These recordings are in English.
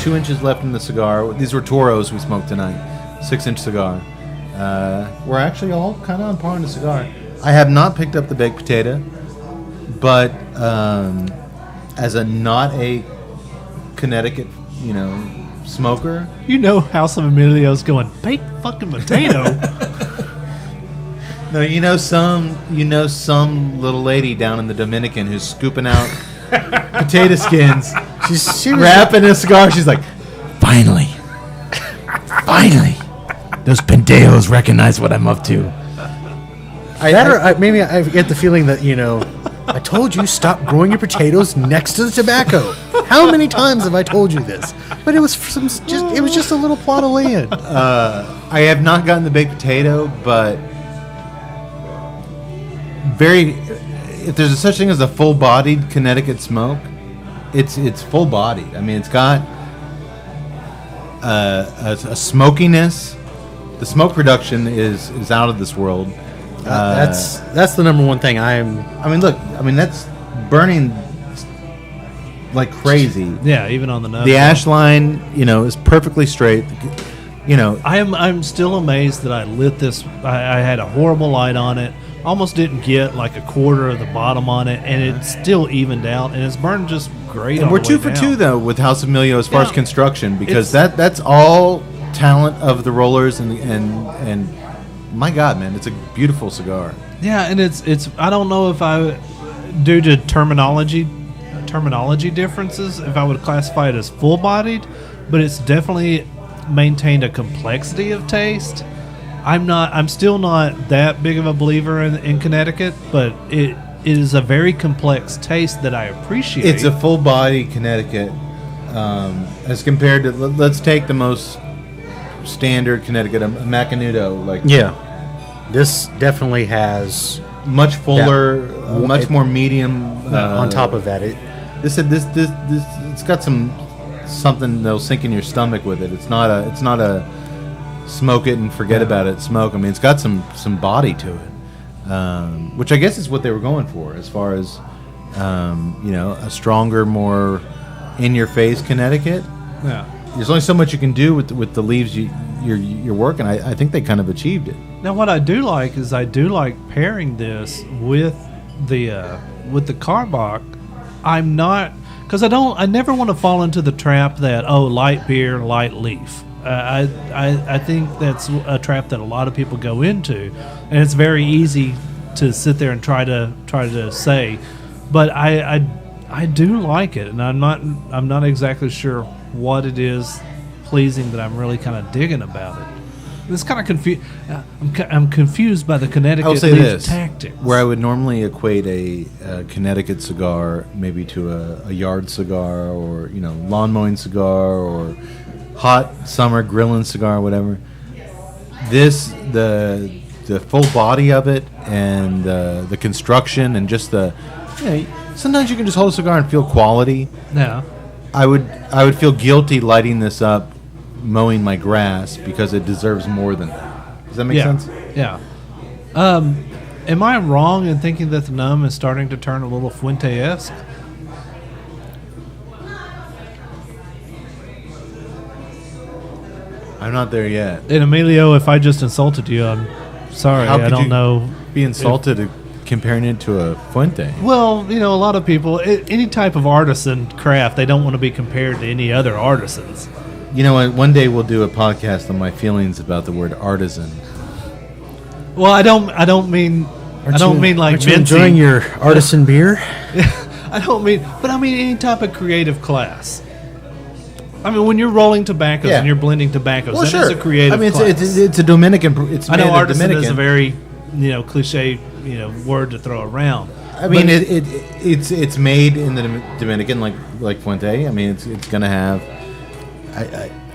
2 inches left in the cigar. These were Toros we smoked tonight. 6-inch cigar. We're actually all kind of on par in the cigar. I have not picked up the baked potato, but as not a Connecticut, smoker. House of Emilio's going, baked fucking potato. No, some little lady down in the Dominican who's scooping out potato skins. She's wrapping a cigar. She's like, finally, those pendejos recognize what I'm up to. Maybe I get the feeling that, I told you stop growing your potatoes next to the tobacco. How many times have I told you this? But it was just a little plot of land. I have not gotten the baked potato, but if there's such thing as a full-bodied Connecticut smoke, it's full-bodied. I mean, it's got a smokiness. The smoke production is out of this world. That's the number one thing. That's burning like crazy. Yeah, even on the nose. The ash line, is perfectly straight. I'm still amazed that I lit this. I had a horrible light on it. Almost didn't get like a quarter of the bottom on it, and it still evened out, and it's burned just great. And we're 2 for 2 though with House of Emilio as far as construction, because that's all talent of the rollers and my God, man, it's a beautiful cigar. Yeah, and it's I don't know if due to terminology differences, if I would classify it as full-bodied, but it's definitely maintained a complexity of taste. I'm still not that big of a believer in Connecticut, but it is a very complex taste that I appreciate. It's a full-body Connecticut as compared to, let's take the most standard Connecticut, a Macanudo. This definitely has much fuller, much more medium. On top of that, it's got something that'll sink in your stomach with it. It's not a smoke it and forget about it smoke. I mean, it's got some body to it, which I guess is what they were going for as far as a stronger, more in your face Connecticut. Yeah. There's only so much you can do with the leaves you're working. I think they kind of achieved it. Now, what I do like is pairing this with the Carbach. I'm not, because I never want to fall into the trap that light beer, light leaf. I think that's a trap that a lot of people go into, and it's very easy to sit there and try to say, but I do like it, and I'm not exactly sure what it is pleasing that I'm really kind of digging about it. It's kind of confused. I'm confused by the Connecticut leaf tactics. Where I would normally equate a Connecticut cigar maybe to a yard cigar, or lawn mowing cigar, or hot summer grilling cigar, or whatever. The full body of it, and the construction, and just sometimes you can just hold a cigar and feel quality. Yeah. I would feel guilty lighting this up, mowing my grass, because it deserves more than that. Does that make sense? Yeah. Am I wrong in thinking that the Gnome is starting to turn a little Fuente-esque? I'm not there yet. And Emilio, if I just insulted you, I'm sorry. How could I don't you know. Be insulted comparing it to a Fuente. Well, a lot of people, any type of artisan craft, they don't want to be compared to any other artisans. You know what? One day we'll do a podcast on my feelings about the word artisan. Well, I don't mean like Vinci. Enjoying your artisan beer? I mean any type of creative class. I mean, when you're rolling tobaccos and you're blending tobaccos, that is a creative class. It's a Dominican. I know artisan is a very cliche word to throw around. I mean, it's made in the Dominican, like Fuente. I mean, it's gonna have.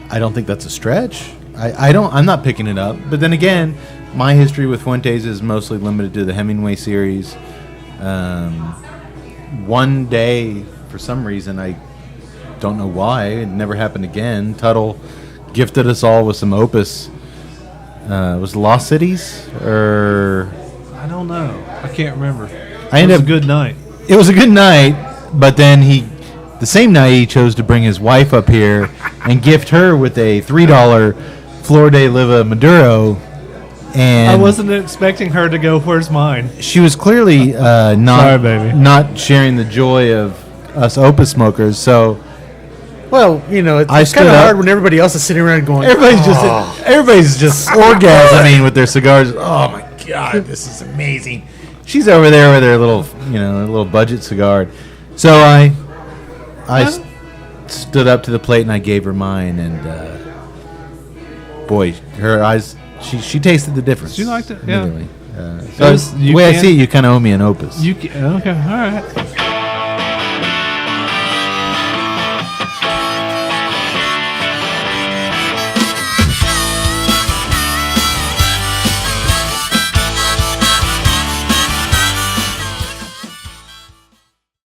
I don't think that's a stretch. I'm not picking it up. But then again, my history with Fuentes is mostly limited to the Hemingway series. One day, for some reason, I don't know why, it never happened again, Tuttle gifted us all with some Opus. Was it Lost Cities? Or I don't know. I can't remember. It was a good night. It was a good night, but then he The same night, he chose to bring his wife up here and gift her with a $3 Flor de Liva Maduro. And I wasn't expecting her to go, where's mine? she was clearly Sorry, baby. not sharing the joy of us Opus smokers. So Well, you know, I it's stood kind of up. hard when everybody else is sitting around going, everybody's just orgasming with their cigars. Oh my god, this is amazing. She's over there with her little, her little budget cigar. So I stood up to the plate and I gave her mine, and boy, her eyes. She tasted the difference. She liked it, yeah. immediately. So the way I see it, you kind of owe me an Opus. Okay, all right.